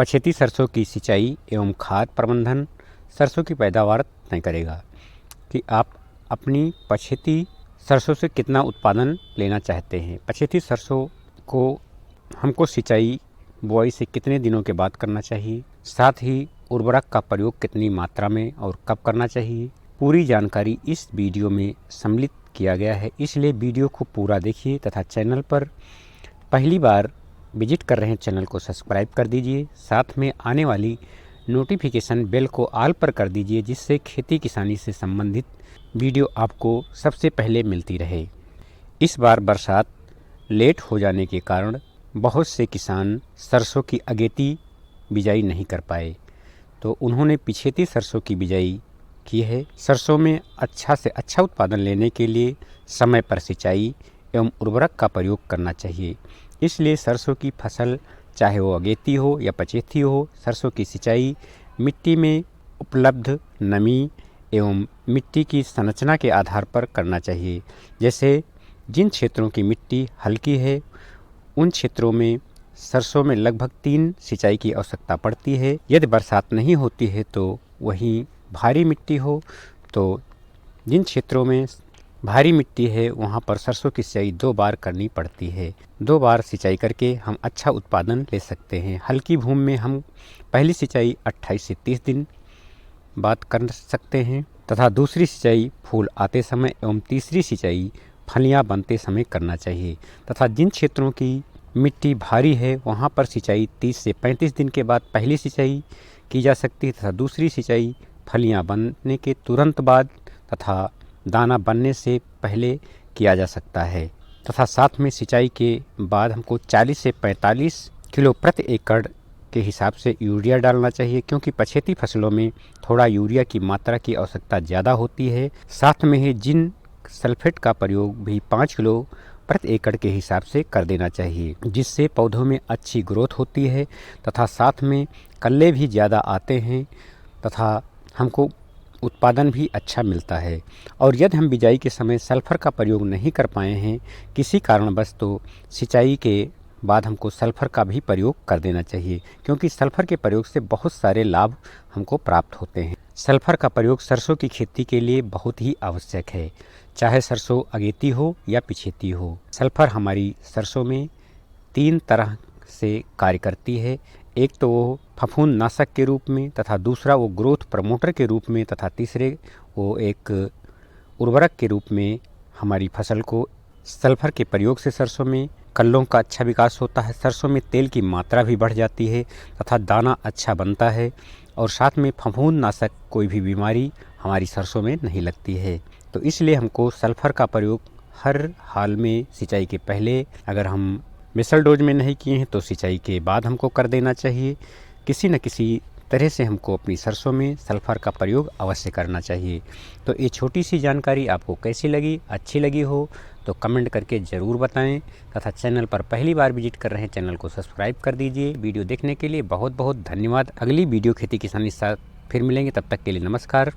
पछेती सरसों की सिंचाई एवं खाद प्रबंधन सरसों की पैदावार तय करेगा कि आप अपनी पछेती सरसों से कितना उत्पादन लेना चाहते हैं। पछेती सरसों को हमको सिंचाई बुआई से कितने दिनों के बाद करना चाहिए, साथ ही उर्वरक का प्रयोग कितनी मात्रा में और कब करना चाहिए, पूरी जानकारी इस वीडियो में सम्मिलित किया गया है। इसलिए वीडियो को पूरा देखिए तथा चैनल पर पहली बार विजिट कर रहे हैं चैनल को सब्सक्राइब कर दीजिए। साथ में आने वाली नोटिफिकेशन बेल को ऑल पर कर दीजिए, जिससे खेती किसानी से संबंधित वीडियो आपको सबसे पहले मिलती रहे। इस बार बरसात लेट हो जाने के कारण बहुत से किसान सरसों की अगेती बिजाई नहीं कर पाए, तो उन्होंने पिछेती सरसों की बिजाई की है। सरसों में अच्छा से अच्छा उत्पादन लेने के लिए समय पर सिंचाई एवं उर्वरक का प्रयोग करना चाहिए। इसलिए सरसों की फसल चाहे वो अगेती हो या पछेती हो, सरसों की सिंचाई मिट्टी में उपलब्ध नमी एवं मिट्टी की संरचना के आधार पर करना चाहिए। जैसे जिन क्षेत्रों की मिट्टी हल्की है उन क्षेत्रों में सरसों में लगभग 3 सिंचाई की आवश्यकता पड़ती है। यदि बरसात नहीं होती है तो वहीं भारी मिट्टी हो तो जिन क्षेत्रों में भारी मिट्टी है वहाँ पर सरसों की सिंचाई 2 बार करनी पड़ती है। 2 बार सिंचाई करके हम अच्छा उत्पादन ले सकते हैं। हल्की भूमि में हम पहली सिंचाई 28 से 30 दिन बाद कर सकते हैं तथा दूसरी सिंचाई फूल आते समय एवं तीसरी सिंचाई फलियां बनते समय करना चाहिए। तथा जिन क्षेत्रों की मिट्टी भारी है वहाँ पर सिंचाई 30 से 35 दिन के बाद पहली सिंचाई की जा सकती है तथा दूसरी सिंचाई फलियां बनने के तुरंत बाद तथा दाना बनने से पहले किया जा सकता है। तथा साथ में सिंचाई के बाद हमको 40 से 45 किलो प्रति एकड़ के हिसाब से यूरिया डालना चाहिए, क्योंकि पछेती फसलों में थोड़ा यूरिया की मात्रा की आवश्यकता ज़्यादा होती है। साथ में ही जिंक सल्फेट का प्रयोग भी 5 किलो प्रति एकड़ के हिसाब से कर देना चाहिए, जिससे पौधों में अच्छी ग्रोथ होती है तथा साथ में कल्ले भी ज़्यादा आते हैं तथा हमको उत्पादन भी अच्छा मिलता है। और यदि हम बिजाई के समय सल्फ़र का प्रयोग नहीं कर पाए हैं किसी कारणवश, तो सिंचाई के बाद हमको सल्फ़र का भी प्रयोग कर देना चाहिए, क्योंकि सल्फ़र के प्रयोग से बहुत सारे लाभ हमको प्राप्त होते हैं। सल्फ़र का प्रयोग सरसों की खेती के लिए बहुत ही आवश्यक है, चाहे सरसों अगेती हो या पिछेती हो। सल्फ़र हमारी सरसों में 3 तरह से कार्य करती है। एक तो वो फफूंद नाशक के रूप में तथा दूसरा वो ग्रोथ प्रमोटर के रूप में तथा तीसरे वो एक उर्वरक के रूप में हमारी फसल को सल्फ़र के प्रयोग से सरसों में कल्लों का अच्छा विकास होता है। सरसों में तेल की मात्रा भी बढ़ जाती है तथा दाना अच्छा बनता है और साथ में फफूंद नाशक कोई भी बीमारी हमारी सरसों में नहीं लगती है। तो इसलिए हमको सल्फ़र का प्रयोग हर हाल में सिंचाई के पहले, अगर हम मिसल डोज में नहीं किए हैं तो सिंचाई के बाद हमको कर देना चाहिए। किसी न किसी तरह से हमको अपनी सरसों में सल्फ़र का प्रयोग अवश्य करना चाहिए। तो ये छोटी सी जानकारी आपको कैसी लगी, अच्छी लगी हो तो कमेंट करके ज़रूर बताएं तथा चैनल पर पहली बार विजिट कर रहे हैं चैनल को सब्सक्राइब कर दीजिए। वीडियो देखने के लिए बहुत बहुत धन्यवाद। अगली वीडियो खेती किसानी के साथ फिर मिलेंगे, तब तक के लिए नमस्कार।